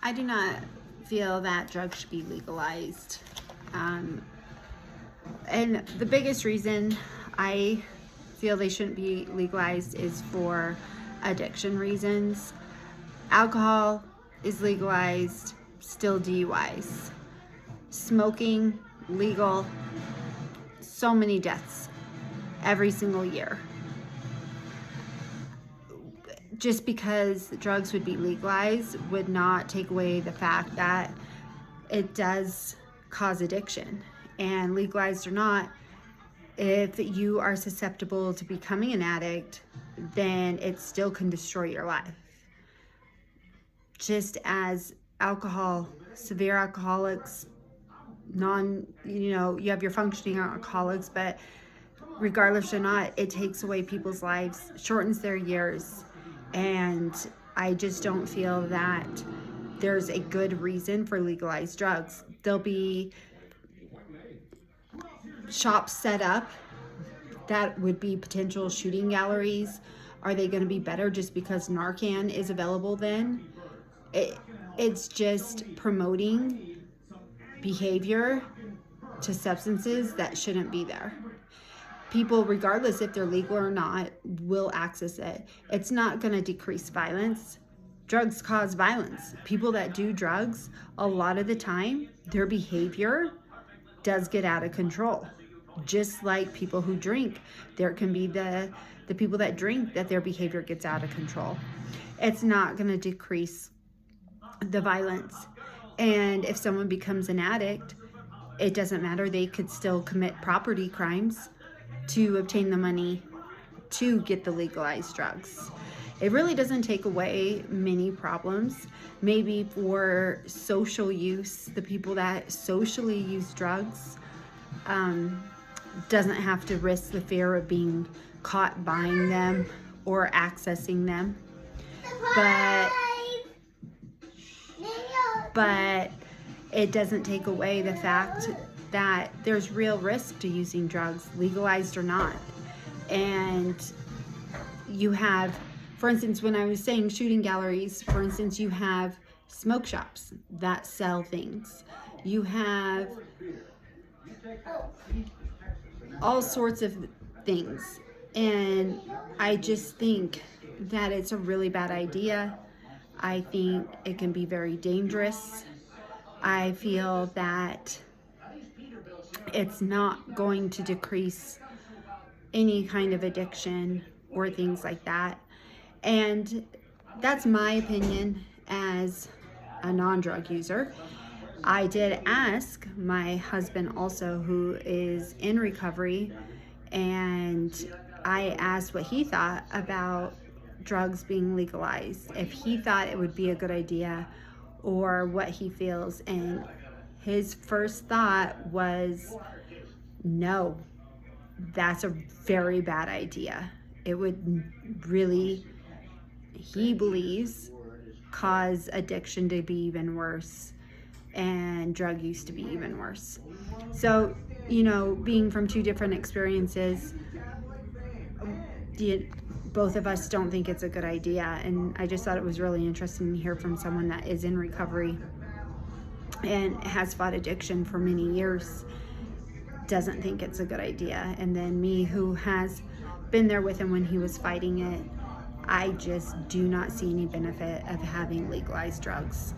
I do not feel that drugs should be legalized. And the biggest reason I feel they shouldn't be legalized is for addiction reasons. Alcohol is legalized, still DUIs. Smoking, legal, so many deaths every single year. Just because drugs would be legalized would not take away the fact that it does cause addiction. And legalized or not, if you are susceptible to becoming an addict, then it still can destroy your life. Just as alcohol, severe alcoholics, you have your functioning alcoholics, but regardless or not, it takes away people's lives, shortens their years. And I just don't feel that there's a good reason for legalized drugs. There'll be shops set up that would be potential shooting galleries. Are they going to be better just because Narcan is available then? It's just promoting behavior to substances that shouldn't be there. People, regardless if they're legal or not, will access it. It's not going to decrease violence. Drugs cause violence. People that do drugs, a lot of the time, their behavior does get out of control. Just like people who drink, there can be the people that drink that their behavior gets out of control. It's not going to decrease the violence. And if someone becomes an addict, it doesn't matter. They could still commit property crimes to obtain the money to get the legalized drugs. It really doesn't take away many problems. Maybe for social use, the people that socially use drugs doesn't have to risk the fear of being caught buying them or accessing them. But it doesn't take away the fact that there's real risk to using drugs, legalized or not. And you have, for instance, when I was saying shooting galleries, for instance, you have smoke shops that sell things. You have all sorts of things. And I just think that it's a really bad idea. I think it can be very dangerous. I feel that it's not going to decrease any kind of addiction or things like that. And that's my opinion as a non-drug user. I did ask my husband also, who is in recovery, and I asked what he thought about drugs being legalized, if he thought it would be a good idea or what he feels. And his first thought was, no, that's a very bad idea. It would really, he believes, cause addiction to be even worse and drug use to be even worse. So, being from two different experiences, both of us don't think it's a good idea. And I just thought it was really interesting to hear from someone that is in recovery and has fought addiction for many years, doesn't think it's a good idea. And then me, who has been there with him when he was fighting it, I just do not see any benefit of having legalized drugs.